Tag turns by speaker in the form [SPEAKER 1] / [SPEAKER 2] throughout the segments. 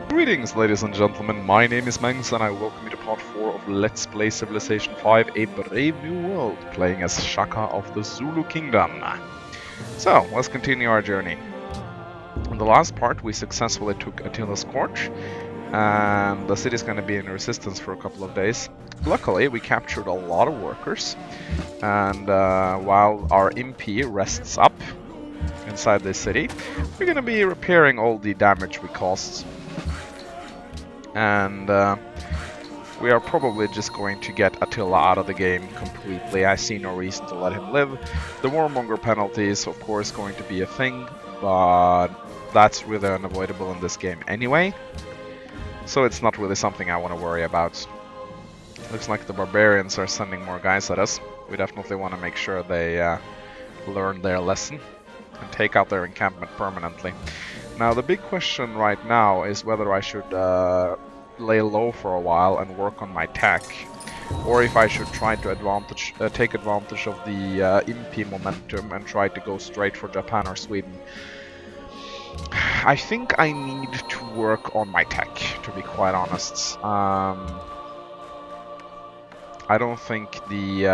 [SPEAKER 1] Greetings, ladies and gentlemen, my name is Mangs and I welcome you to part 4 of Let's Play Civilization 5, A Brave New World, playing as Shaka of the Zulu Kingdom. So, let's continue our journey. In the last part, we successfully took Attila's court, and the city's going to be in resistance for a couple of days. Luckily, we captured a lot of workers, and while our Impi rests up inside this city, we're going to be repairing all the damage we caused. And we are probably just going to get Attila out of the game completely. I see no reason to let him live. The warmonger penalty is of course going to be a thing, but that's really unavoidable in this game anyway. So it's not really something I want to worry about. Looks like the barbarians are sending more guys at us. We definitely want to make sure they learn their lesson and take out their encampment permanently. Now the big question right now is whether I should lay low for a while and work on my tech, or if I should try to take advantage of the Impi momentum and try to go straight for Japan or Sweden. I think I need to work on my tech, to be quite honest. I don't think the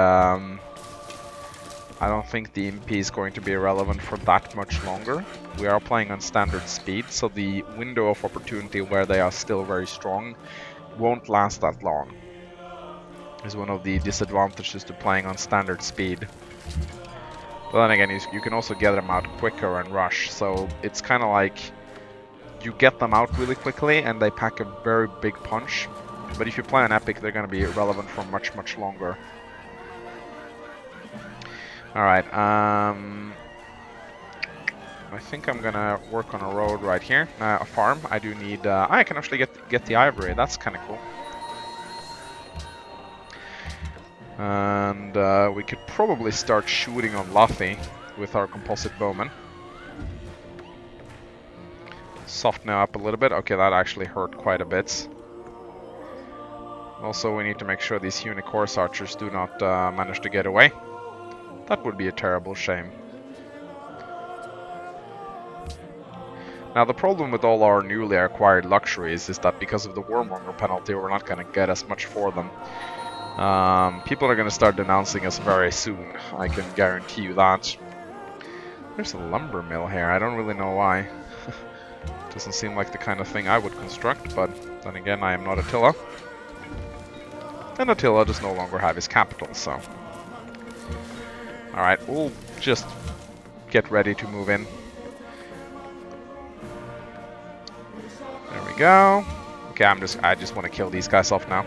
[SPEAKER 1] Impi is going to be relevant for that much longer. We are playing on standard speed, so the window of opportunity where they are still very strong won't last that long. Is one of the disadvantages to playing on standard speed. But then again, you can also get them out quicker and rush, so it's kind of like you get them out really quickly and they pack a very big punch. But if you play on Epic, they're going to be relevant for much, much longer. Alright, I think I'm gonna work on a road right here, a farm. I do need, I can actually get the ivory, that's kind of cool. And we could probably start shooting on Lathi with our composite bowman. Soften it up a little bit. Okay, that actually hurt quite a bit. Also, we need to make sure these Unique Horse Archers do not manage to get away. That would be a terrible shame. Now the problem with all our newly acquired luxuries is that because of the warmonger penalty, we're not going to get as much for them. People are going to start denouncing us very soon, I can guarantee you that. There's a lumber mill here, I don't really know why. Doesn't seem like the kind of thing I would construct, but then again I am not Attila. And Attila does no longer have his capital, so... Alright, we'll just get ready to move in. There we go. Okay, I just want to kill these guys off now.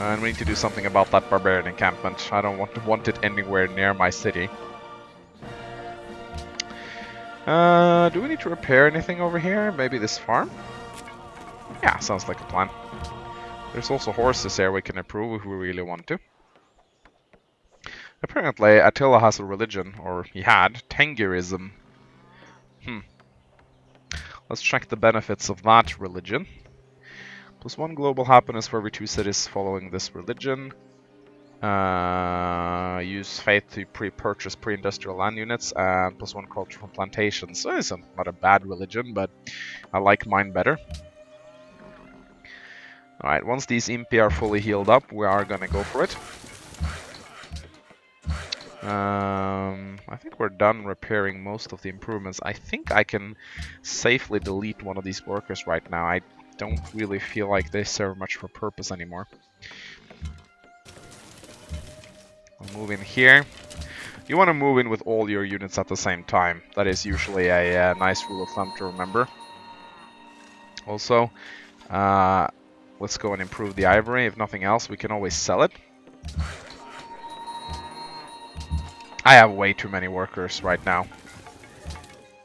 [SPEAKER 1] And we need to do something about that barbarian encampment. I don't want it anywhere near my city. Do we need to repair anything over here? Maybe this farm? Yeah, sounds like a plan. There's also horses here we can improve if we really want to. Apparently, Attila has a religion, or he had, Tengirism. Let's check the benefits of that religion. +1 global happiness for every 2 cities following this religion. Use faith to pre-purchase pre-industrial land units, and +1 culture from plantations. So it's not a bad religion, but I like mine better. Alright, once these Impi are fully healed up, we are gonna go for it. I think we're done repairing most of the improvements. I think I can safely delete one of these workers right now. I don't really feel like they serve much for purpose anymore. I'll move in here. You want to move in with all your units at the same time. That is usually a nice rule of thumb to remember. Also, let's go and improve the ivory. If nothing else, we can always sell it. I have way too many workers right now.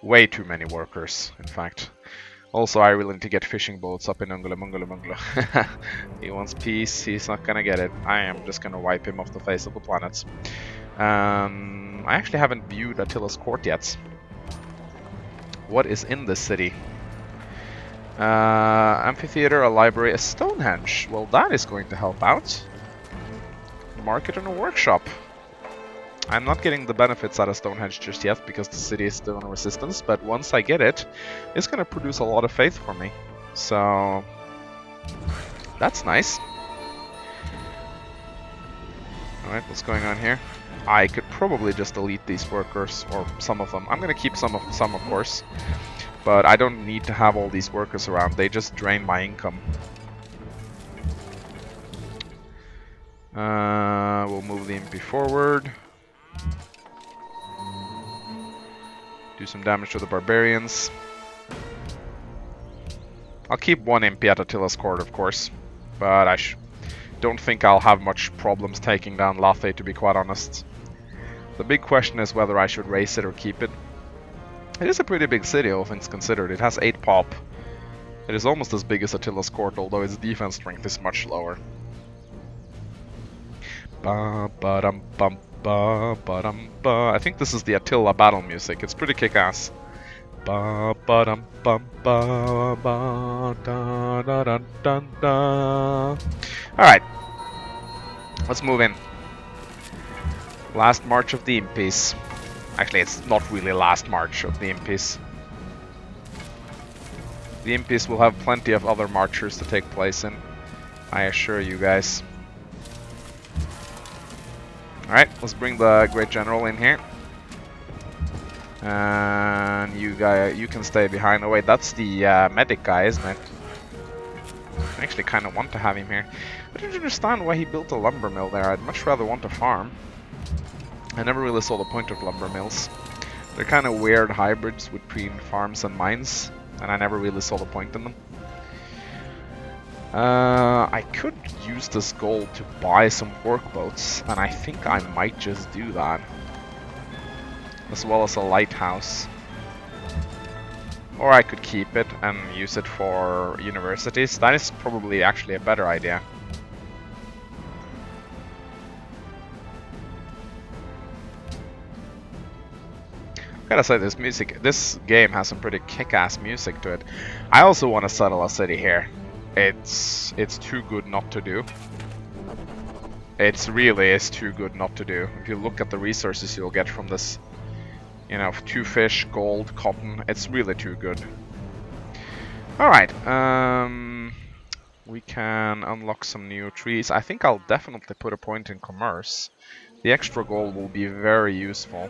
[SPEAKER 1] Way too many workers, in fact. Also, I really need to get fishing boats up in Ungala. He wants peace, he's not gonna get it. I am just gonna wipe him off the face of the planet. I actually haven't viewed Attila's court yet. What is in this city? Amphitheater, a library, a Stonehenge. Well, that is going to help out. Market and a workshop. I'm not getting the benefits out of Stonehenge just yet because the city is still in resistance, but once I get it, it's going to produce a lot of faith for me. So that's nice. Alright, what's going on here? I could probably just delete these workers, or some of them. I'm going to keep some of course. But I don't need to have all these workers around. They just drain my income. We'll move the Impi forward. Do some damage to the barbarians. I'll keep one Impi at Attila's court, of course. But I don't think I'll have much problems taking down Lathe, to be quite honest. The big question is whether I should raise it or keep it. It is a pretty big city, all things considered. It has 8 pop. It is almost as big as Attila's court, although its defense strength is much lower. I think this is the Attila battle music. It's pretty kick-ass. Alright, let's move in. Last march of the Impis. Actually, it's not really last march of the Impis. The Impis will have plenty of other marchers to take place in, I assure you guys. Alright, let's bring the Great General in here. And you can stay behind. Oh wait, that's the medic guy, isn't it? I actually kind of want to have him here. I don't understand why he built a lumber mill there. I'd much rather want a farm. I never really saw the point of lumber mills. They're kind of weird hybrids between farms and mines, and I never really saw the point in them. I could use this gold to buy some workboats, and I think I might just do that. As well as a lighthouse. Or I could keep it and use it for universities. That is probably actually a better idea. Gotta say, this game has some pretty kick-ass music to it. I also want to settle a city here. It's too good not to do. It really is too good not to do. If you look at the resources you'll get from this, you know, 2 fish, gold, cotton, it's really too good. Alright, we can unlock some new trees. I think I'll definitely put a point in commerce. The extra gold will be very useful.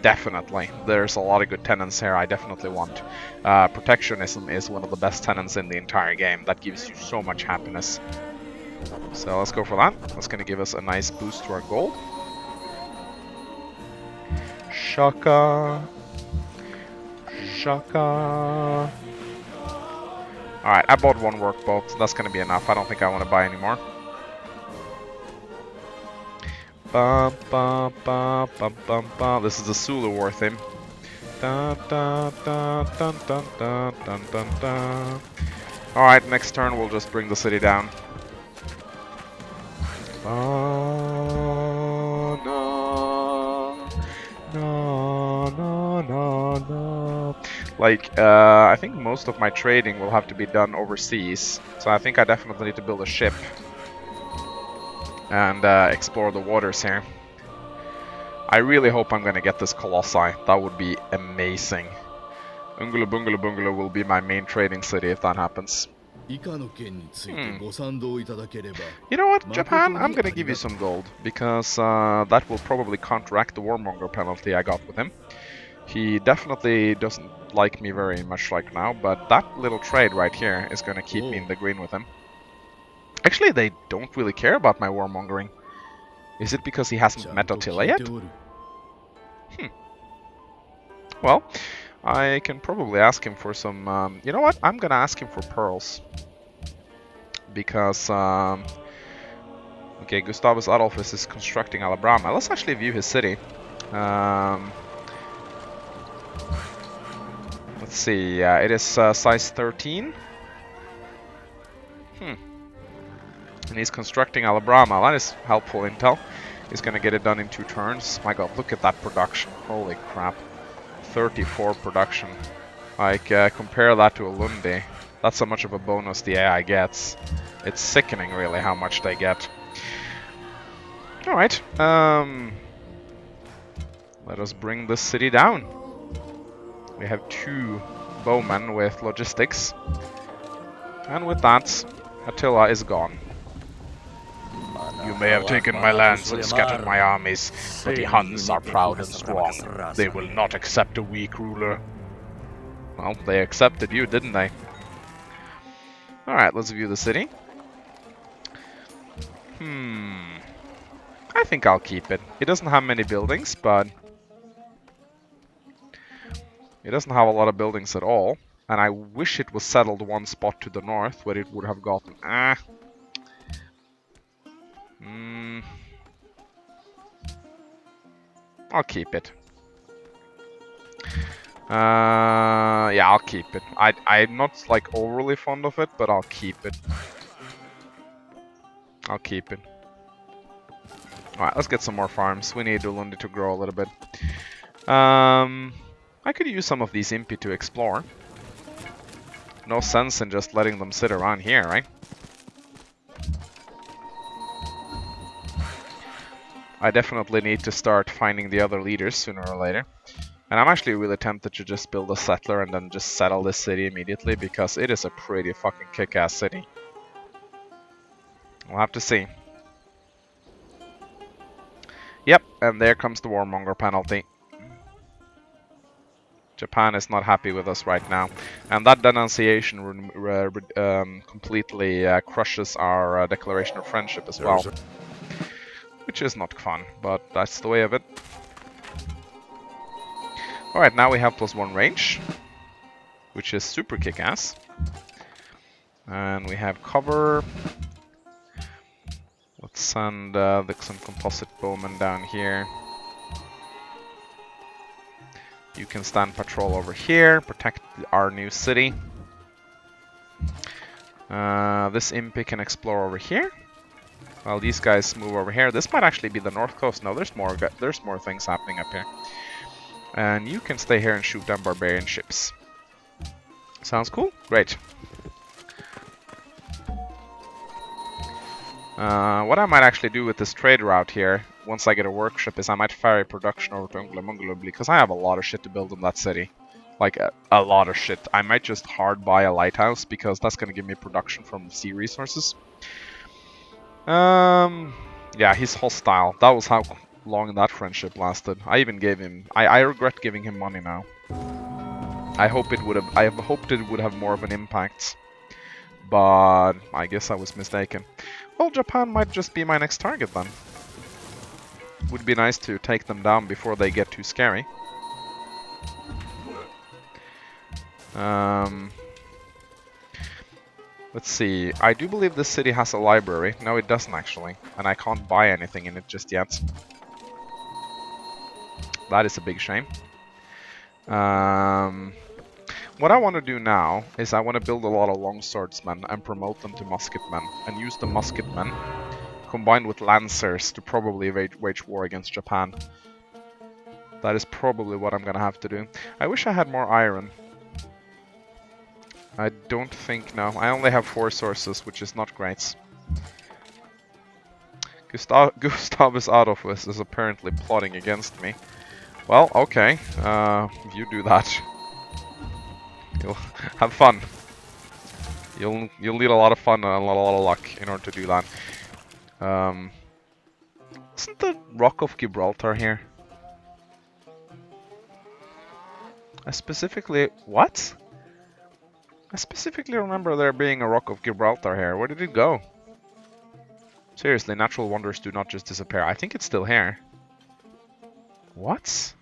[SPEAKER 1] Definitely. There's a lot of good tenants here I definitely want. Protectionism is one of the best tenants in the entire game. That gives you so much happiness. So let's go for that. That's going to give us a nice boost to our gold. Shaka. Shaka. Alright, I bought 1 workboat. That's going to be enough. I don't think I want to buy any more. This is the Zulu war theme. Alright, next turn we'll just bring the city down. Like, I think most of my trading will have to be done overseas, so I think I definitely need to build a ship and explore the waters here. I really hope I'm gonna get this Colossi. That would be amazing. Ungulu Bungulu Bungulu will be my main trading city if that happens. You know what, Japan? I'm gonna give you some gold, because that will probably counteract the warmonger penalty I got with him. He definitely doesn't like me very much right now, but that little trade right here is gonna keep me in the green with him. Actually, they don't really care about my warmongering. Is it because he hasn't met Attila yet? Well, I can probably ask him for some... you know what? I'm gonna ask him for pearls. Because... okay, Gustavus Adolphus is constructing Alabrama. Let's actually view his city. Let's see, it is size 13. And he's constructing Alabrama. That is helpful intel. He's gonna get it done in 2 turns. My god, look at that production. Holy crap. 34 production. Like, compare that to a Lundi. That's how much of a bonus the AI gets. It's sickening, really, how much they get. Alright, let us bring this city down. We have 2 bowmen with logistics. And with that, Attila is gone. You may have taken my lands and scattered my armies, but the Huns are proud and strong. They will not accept a weak ruler. Well, they accepted you, didn't they? Alright, let's view the city. I think I'll keep it. It doesn't have many buildings, but it doesn't have a lot of buildings at all. And I wish it was settled one spot to the north, where it would have gotten... I'll keep it. Yeah, I'll keep it. I'm not, like, overly fond of it, but I'll keep it. I'll keep it. Alright, let's get some more farms. We need Ulundi to grow a little bit. I could use some of these Impi to explore. No sense in just letting them sit around here, right? I definitely need to start finding the other leaders sooner or later. And I'm actually really tempted to just build a settler and then just settle this city immediately, because it is a pretty fucking kick-ass city. We'll have to see. Yep, and there comes the warmonger penalty. Japan is not happy with us right now. And that denunciation completely crushes our declaration of friendship as well. Which is not fun, but that's the way of it. Alright, now we have +1 range, which is super kick-ass. And we have cover. Let's send some composite bowmen down here. You can stand patrol over here, protect our new city. This Impi can explore over here. While these guys move over here. This might actually be the north coast. No, there's more things happening up here. And you can stay here and shoot down barbarian ships. Sounds cool? Great. What I might actually do with this trade route here, once I get a workshop, is I might ferry production over to Unglamungla, because I have a lot of shit to build in that city. Like, a lot of shit. I might just hard buy a lighthouse, because that's going to give me production from sea resources. Yeah, he's hostile. That was how long that friendship lasted. I even gave him... I regret giving him money now. I hoped it would have more of an impact. But I guess I was mistaken. Well, Japan might just be my next target then. Would be nice to take them down before they get too scary. Let's see. I do believe this city has a library. No, it doesn't actually. And I can't buy anything in it just yet. That is a big shame. What I want to do now is I want to build a lot of longswordsmen and promote them to musketmen. And use the musketmen combined with lancers to probably wage war against Japan. That is probably what I'm going to have to do. I wish I had more iron. I don't think, no. I only have 4 sources, which is not great. Gustavus Adolphus is apparently plotting against me. Well, okay. You do that. You'll have fun. You'll need a lot of fun and a lot of luck in order to do that. Isn't the Rock of Gibraltar here? I specifically... What? I specifically remember there being a Rock of Gibraltar here. Where did it go? Seriously, natural wonders do not just disappear. I think it's still here. What?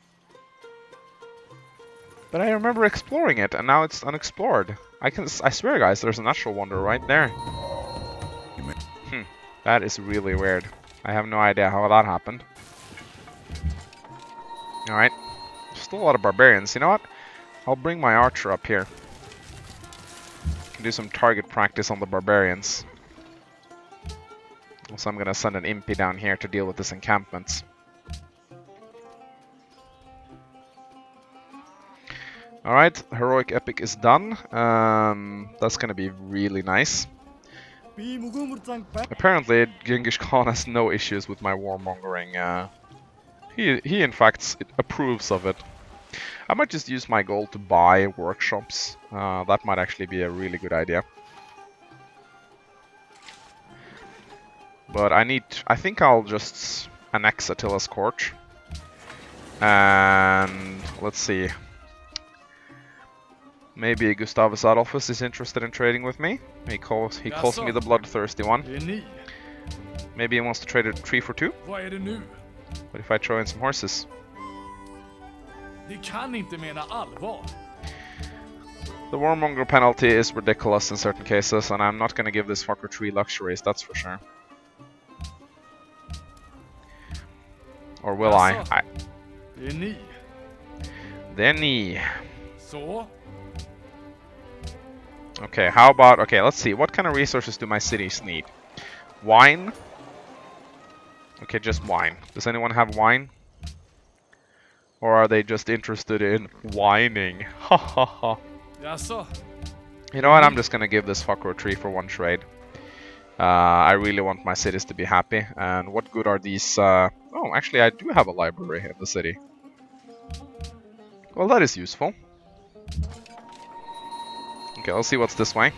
[SPEAKER 1] But I remember exploring it, and now it's unexplored. I swear, guys, there's a natural wonder right there. That is really weird. I have no idea how that happened. Alright. Still a lot of barbarians. You know what? I'll bring my archer up here. Can do some target practice on the barbarians. Also, I'm gonna send an Impi down here to deal with this encampment. Alright, heroic epic is done. That's gonna be really nice. Apparently, Genghis Khan has no issues with my warmongering. He in fact approves of it. I might just use my gold to buy workshops. That might actually be a really good idea. But I think I'll just annex Attila's court. And let's see. Maybe Gustavus Adolphus is interested in trading with me. He calls me the bloodthirsty one. Maybe he wants to trade a 3 for 2. What if I throw in some horses? The warmonger penalty is ridiculous in certain cases, and I'm not going to give this fucker 3 luxuries, that's for sure. Or will I? Denny. Okay, how about... Okay, let's see. What kind of resources do my cities need? Wine? Okay, just wine. Does anyone have wine? Or are they just interested in whining? Ha ha ha. You know what? I'm just gonna give this fucker a 3 for 1 trade. I really want my cities to be happy. And what good are these... Oh, actually, I do have a library in the city. Well, that is useful. Okay, let's see what's this way.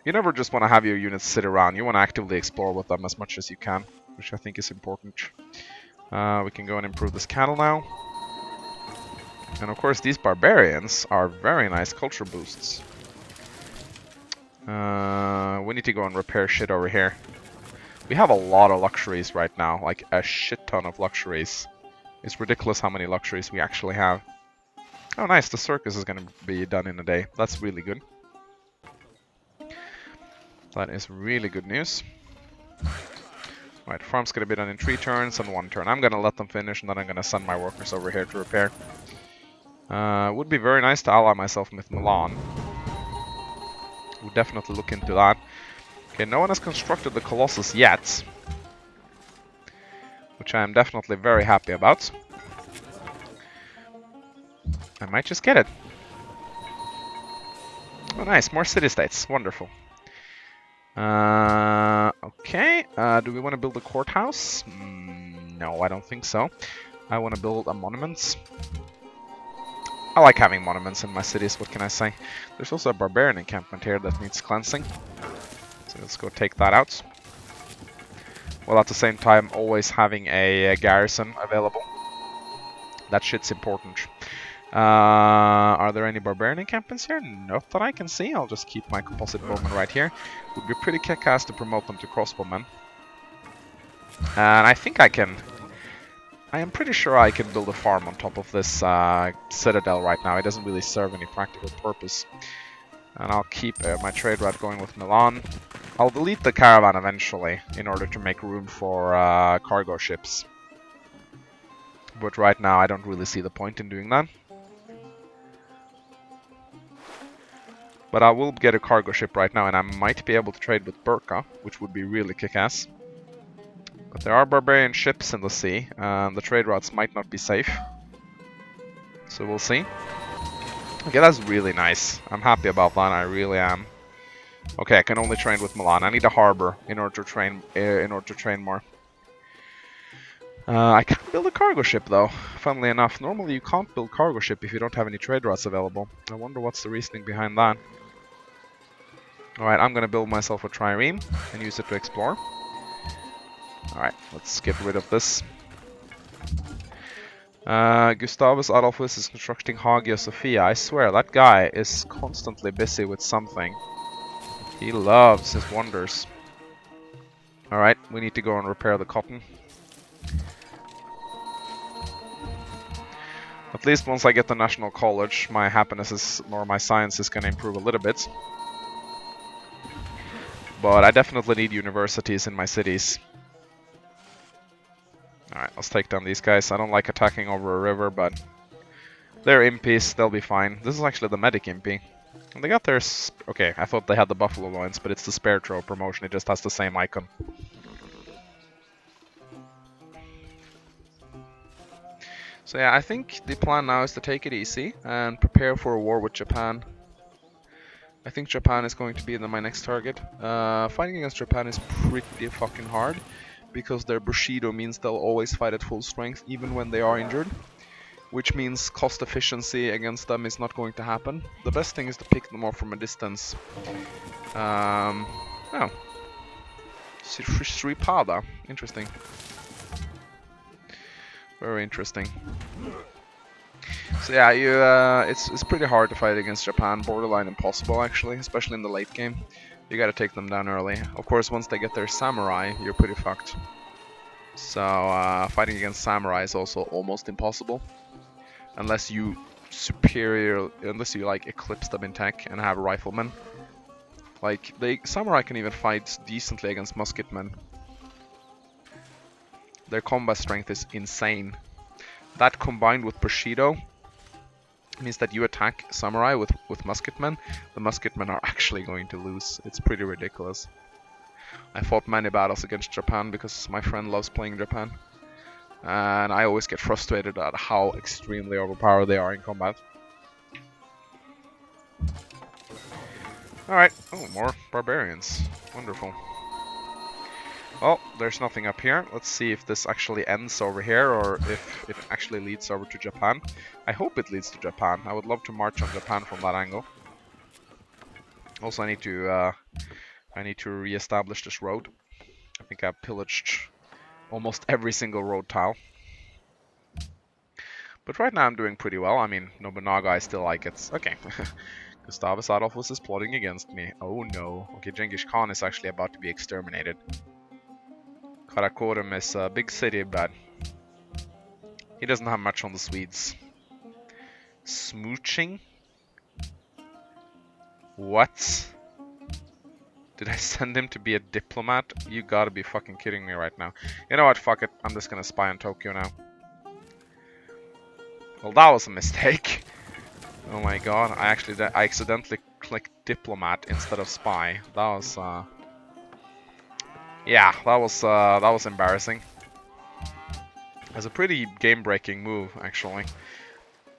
[SPEAKER 1] You never just want to have your units sit around. You want to actively explore with them as much as you can, which I think is important. We can go and improve this cattle now. And of course, these barbarians are very nice culture boosts. We need to go and repair shit over here. We have a lot of luxuries right now, like a shit ton of luxuries. It's ridiculous how many luxuries we actually have. Oh nice, the circus is going to be done in a day. That's really good. That is really good news. Right, farm's going to be done in 3 turns and 1 turn. I'm going to let them finish and then I'm going to send my workers over here to repair. Would be very nice to ally myself with Milan. Would definitely look into that. Okay, no one has constructed the Colossus yet. Which I am definitely very happy about. I might just get it. Oh nice, more city-states. Wonderful. Okay, do we want to build a courthouse? No, I don't think so. I want to build a monument. I like having monuments in my cities, what can I say? There's also a barbarian encampment here that needs cleansing. So let's go take that out. While at the same time always having a garrison available. That shit's important. Are there any barbarian encampments here? Not that I can see. I'll just keep my composite bowmen right here. Would be pretty kick-ass to promote them to crossbowmen. And I think I can... I am pretty sure I can build a farm on top of this citadel right now. It doesn't really serve any practical purpose. And I'll keep my trade route going with Milan. I'll delete the caravan eventually in order to make room for cargo ships. But right now I don't really see the point in doing that. But I will get a cargo ship right now, and I might be able to trade with Burka, which would be really kick-ass. But there are barbarian ships in the sea, and the trade routes might not be safe. So we'll see. Okay, that's really nice. I'm happy about that, I really am. Okay, I can only train with Milan. I need a harbor in order to train more. I can build a cargo ship though, funnily enough. Normally you can't build cargo ship if you don't have any trade routes available. I wonder what's the reasoning behind that. Alright, I'm gonna build myself a trireme and use it to explore. Alright, let's get rid of this. Gustavus Adolphus is constructing Hagia Sophia. I swear, that guy is constantly busy with something. He loves his wonders. Alright, we need to go and repair the cotton. At least once I get the National College, my happiness is, or my science is going to improve a little bit. But I definitely need universities in my cities. Alright, let's take down these guys. I don't like attacking over a river, but they're Impis, they'll be fine. This is actually the medic Impi. And they got their... Okay, I thought they had the Buffalo Loins, but it's the Spare Throw promotion, it just has the same icon. So yeah, I think the plan now is to take it easy and prepare for a war with Japan. I think Japan is going to be my next target. Fighting against Japan is pretty fucking hard, because their Bushido means they'll always fight at full strength, even when they are injured. Which means cost efficiency against them is not going to happen. The best thing is to pick them off from a distance. Oh. Sripada. Interesting. Very interesting. So yeah, it's pretty hard to fight against Japan, borderline impossible actually, especially in the late game. You gotta take them down early. Of course, once they get their samurai, you're pretty fucked. So fighting against samurai is also almost impossible, unless you like eclipse them in tech and have riflemen. Like samurai can even fight decently against musketmen. Their combat strength is insane. That combined with Bushido means that you attack samurai with musketmen, the musketmen are actually going to lose. It's pretty ridiculous. I fought many battles against Japan because my friend loves playing Japan. And I always get frustrated at how extremely overpowered they are in combat. Alright, oh, more barbarians. Wonderful. Well, there's nothing up here. Let's see if this actually ends over here, or if it actually leads over to Japan. I hope it leads to Japan. I would love to march on Japan from that angle. Also, I need to re-establish this road. I think I've pillaged almost every single road tile. But right now I'm doing pretty well. I mean, Nobunaga, I still like it. Okay. Gustavus Adolphus is plotting against me. Oh no. Okay, Genghis Khan is actually about to be exterminated. Karakorum is a big city, but he doesn't have much on the Swedes. Smooching? What? Did I send him to be a diplomat? You gotta be fucking kidding me right now. You know what, fuck it. I'm just gonna spy on Tokyo now. Well, that was a mistake. Oh my god, I accidentally clicked diplomat instead of spy. That was, yeah, that was embarrassing. It was a pretty game-breaking move, actually.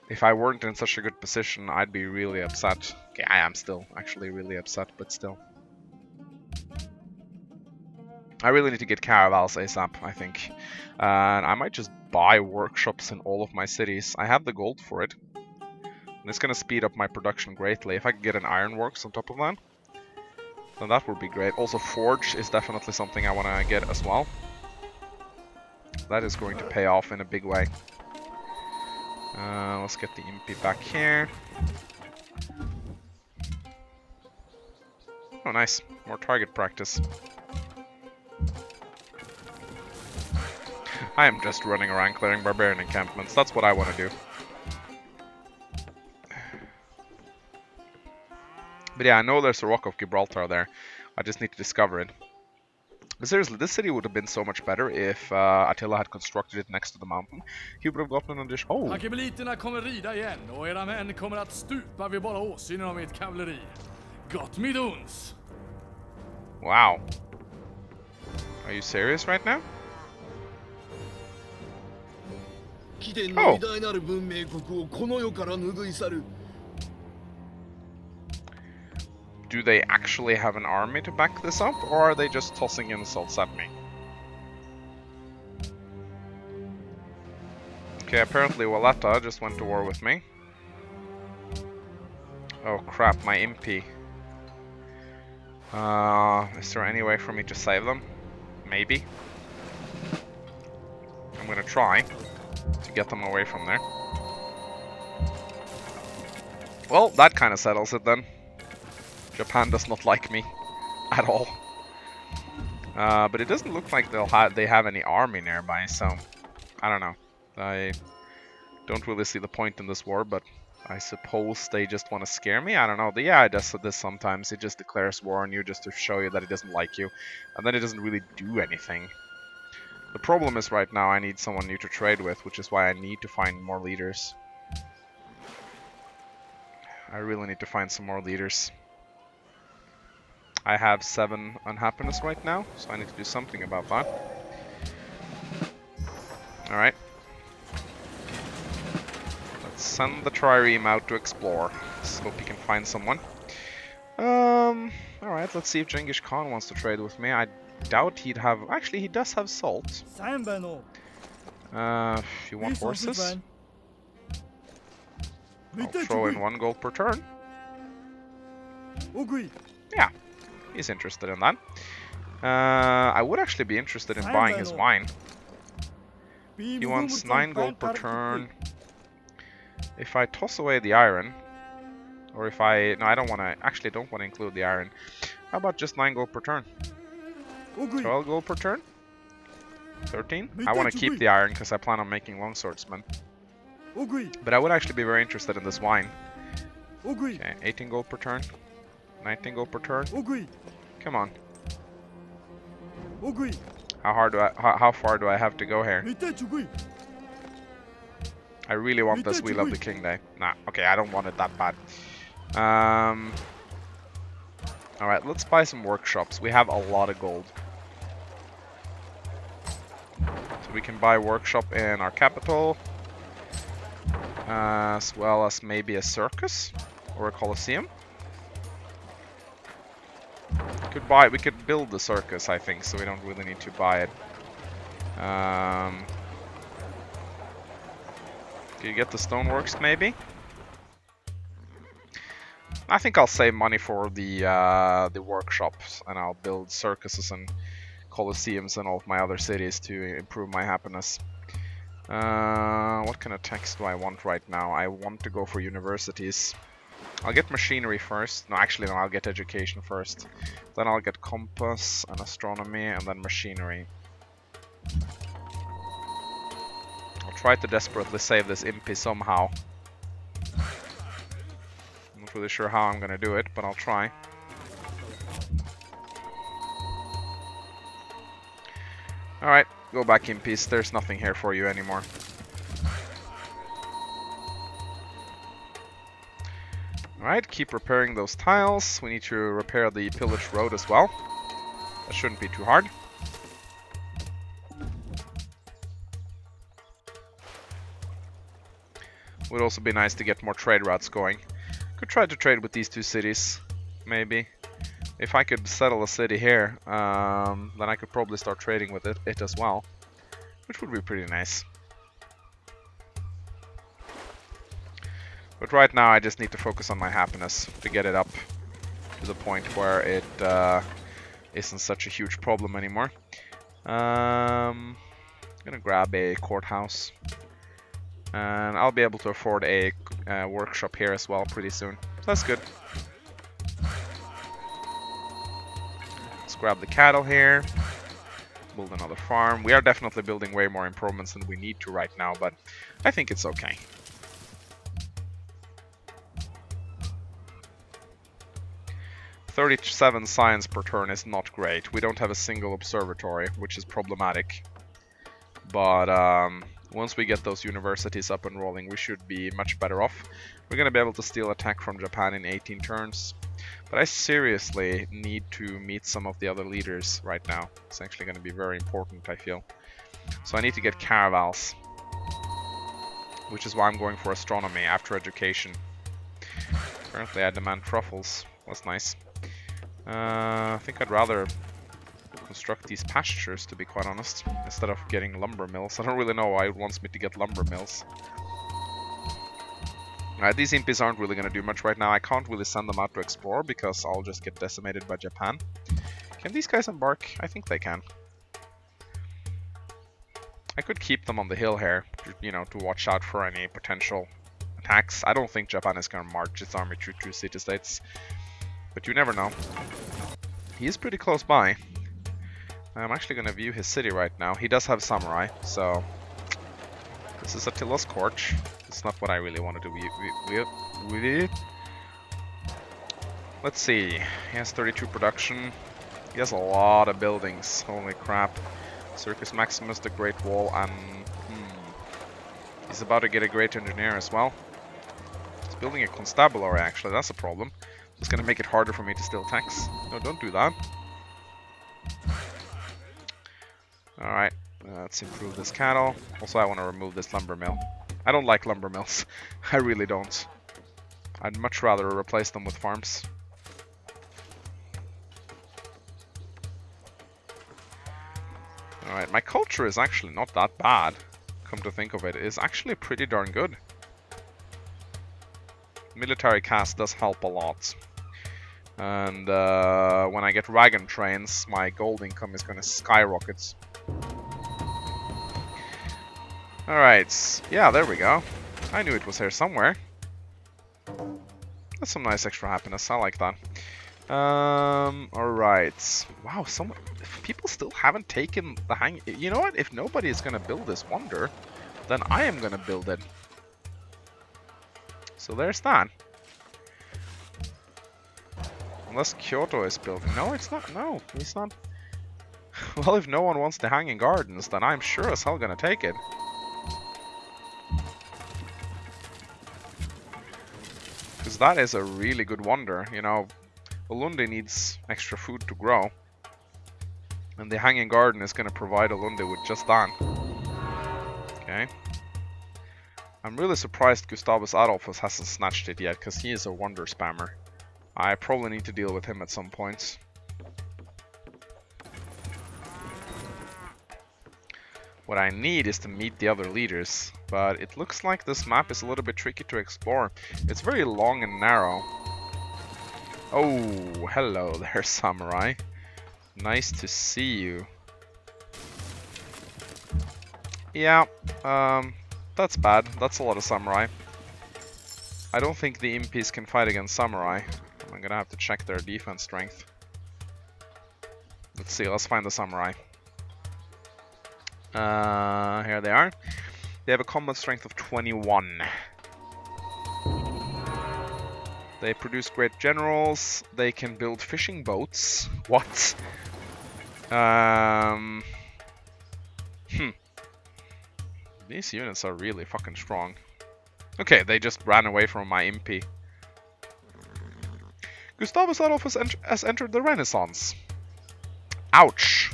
[SPEAKER 1] If I weren't in such a good position, I'd be really upset. Okay, I am still actually really upset, but still. I really need to get caravels ASAP, I think. And I might just buy workshops in all of my cities. I have the gold for it. And it's gonna speed up my production greatly. If I could get an ironworks on top of that, then that would be great. Also, forge is definitely something I want to get as well. That is going to pay off in a big way. Let's get the Impi back here. Oh, nice. More target practice. I am just running around clearing barbarian encampments. That's what I want to do. But yeah, I know there's a Rock of Gibraltar there. I just need to discover it. But seriously, this city would have been so much better if Attila had constructed it next to the mountain. He would have gotten an addition. Oh!
[SPEAKER 2] Hakebeliterna kommer rida igen och era män kommer att stupa vid bara åsynen av mitt kavalleri. Gott med uns!
[SPEAKER 1] Wow. Are you serious right now? Oh! Do they actually have an army to back this up, or are they just tossing insults at me? Okay, apparently Wallata just went to war with me. Oh crap, my Impi. Is there any way for me to save them? Maybe. I'm gonna try to get them away from there. Well, that kind of settles it then. Japan does not like me at all. But it doesn't look like they have any army nearby, so I don't know. I don't really see the point in this war, but I suppose they just want to scare me. I don't know. Yeah, it does this sometimes. It just declares war on you just to show you that it doesn't like you, and then it doesn't really do anything. The problem is right now I need someone new to trade with, which is why I need to find more leaders. I really need to find some more leaders. I have 7 unhappiness right now, so I need to do something about that. Alright. Let's send the trireme out to explore. Let's hope he can find someone. Alright, let's see if Genghis Khan wants to trade with me. I doubt he'd have... Actually, he does have salt. You want horses? I'll throw in 1 gold per turn. Yeah, he's interested in that. I would actually be interested in buying his wine. He wants 9 gold per turn. If I toss away the iron, or if I... No, I don't want to... Actually, don't want to include the iron. How about just 9 gold per turn? 12 gold per turn? 13? I want to keep the iron because I plan on making longswordsmen. But I would actually be very interested in this wine. Okay, 18 gold per turn. 19 gold per turn. Come on. How far do I have to go here? I really want this Wheel of the King Day. Nah, okay, I don't want it that bad. Alright, let's buy some workshops. We have a lot of gold. So we can buy a workshop in our capital. As well as maybe a circus or a coliseum. We could build the circus, I think, so we don't really need to buy it. Can you get the stoneworks, maybe? I think I'll save money for the workshops, and I'll build circuses and coliseums in all of my other cities to improve my happiness. What kind of text do I want right now? I want to go for universities. I'll get machinery first. No, actually, no, I'll get education first. Then I'll get compass and astronomy, and then machinery. I'll try to desperately save this Impi somehow. I'm not really sure how I'm gonna do it, but I'll try. Alright, go back in peace. There's nothing here for you anymore. Alright, keep repairing those tiles. We need to repair the pillage road as well. That shouldn't be too hard. Would also be nice to get more trade routes going. Could try to trade with these 2 cities, maybe. If I could settle a city here, then I could probably start trading with it as well. Which would be pretty nice. But right now I just need to focus on my happiness to get it up to the point where it isn't such a huge problem anymore. I'm gonna grab a courthouse. And I'll be able to afford a workshop here as well pretty soon. So that's good. Let's grab the cattle here. Build another farm. We are definitely building way more improvements than we need to right now, but I think it's okay. $37 science per turn is not great. We don't have a single observatory, which is problematic. But once we get those universities up and rolling, we should be much better off. We're going to be able to steal attack from Japan in 18 turns. But I seriously need to meet some of the other leaders right now. It's actually going to be very important, I feel. So I need to get caravals. Which is why I'm going for astronomy after education. Currently I demand truffles. That's nice. I think I'd rather construct these pastures, to be quite honest, instead of getting lumber mills. I don't really know why it wants me to get lumber mills. Alright, these Impis aren't really going to do much right now. I can't really send them out to explore because I'll just get decimated by Japan. Can these guys embark? I think they can. I could keep them on the hill here, you know, to watch out for any potential attacks. I don't think Japan is going to march its army through 2 city-states. But you never know. He is pretty close by. I'm actually going to view his city right now. He does have samurai, so... This is Attila's court. It's not what I really wanted to view. Let's see. He has 32 production. He has a lot of buildings. Holy crap. Circus Maximus, the Great Wall, and... He's about to get a Great Engineer as well. He's building a Constabulary, actually. That's a problem. It's going to make it harder for me to steal tax. No, don't do that. Alright, let's improve this cattle. Also, I want to remove this lumber mill. I don't like lumber mills. I really don't. I'd much rather replace them with farms. Alright, my culture is actually not that bad. Come to think of it, it's actually pretty darn good. Military caste does help a lot. And when I get wagon trains, my gold income is going to skyrocket. Alright, yeah, there we go. I knew it was here somewhere. That's some nice extra happiness, I like that. Alright. Wow, people still haven't taken the hang. You know what? If nobody is gonna build this wonder, then I am gonna build it. So there's that. Unless Kyoto is building. No, it's not. No, it's not. Well, if no one wants the hanging gardens, then I'm sure as hell gonna take it. Because that is a really good wonder. You know, Ulundi needs extra food to grow. And the hanging garden is gonna provide Ulundi with just that. Okay. I'm really surprised Gustavus Adolphus hasn't snatched it yet, because he is a wonder spammer. I probably need to deal with him at some point. What I need is to meet the other leaders, but it looks like this map is a little bit tricky to explore. It's very long and narrow. Oh, hello there, samurai. Nice to see you. Yeah, that's bad. That's a lot of samurai. I don't think the Impis can fight against samurai. I'm gonna have to check their defense strength. Let's see, let's find the samurai. Here they are. They have a combat strength of 21. They produce great generals. They can build fishing boats. What? These units are really fucking strong. Okay, they just ran away from my Impi. Gustavus Adolphus has entered the Renaissance. Ouch.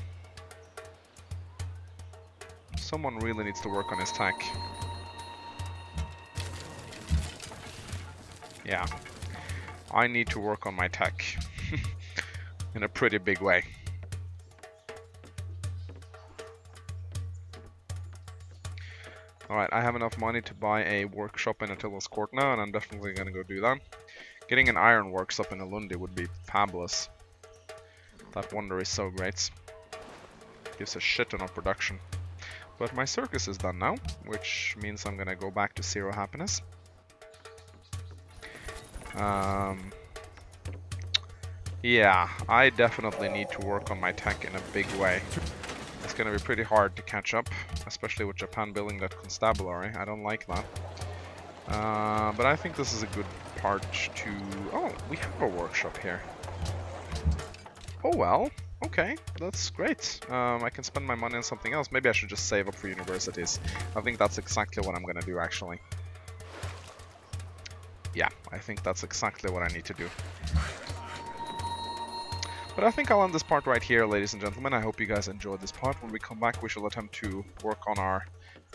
[SPEAKER 1] Someone really needs to work on his tech. Yeah. I need to work on my tech. In a pretty big way. Alright, I have enough money to buy a workshop in Attila's court now, and I'm definitely gonna go do that. Getting an ironworks up in Ulundi would be fabulous. That wonder is so great. Gives a shit ton of production. But my circus is done now, which means I'm gonna go back to 0 happiness. Yeah, I definitely need to work on my tech in a big way. It's gonna be pretty hard to catch up, especially with Japan building that constabulary. I don't like that. But I think this is a good part to... Oh, we have a workshop here. Oh well, okay, that's great. I can spend my money on something else. Maybe I should just save up for universities. I think that's exactly what I'm gonna do, actually. Yeah, I think that's exactly what I need to do. But I think I'll end this part right here, ladies and gentlemen. I hope you guys enjoyed this part. When we come back, we shall attempt to work on our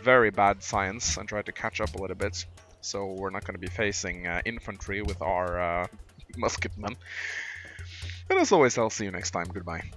[SPEAKER 1] very bad science and try to catch up a little bit. So we're not going to be facing infantry with our musketmen. And as always, I'll see you next time. Goodbye.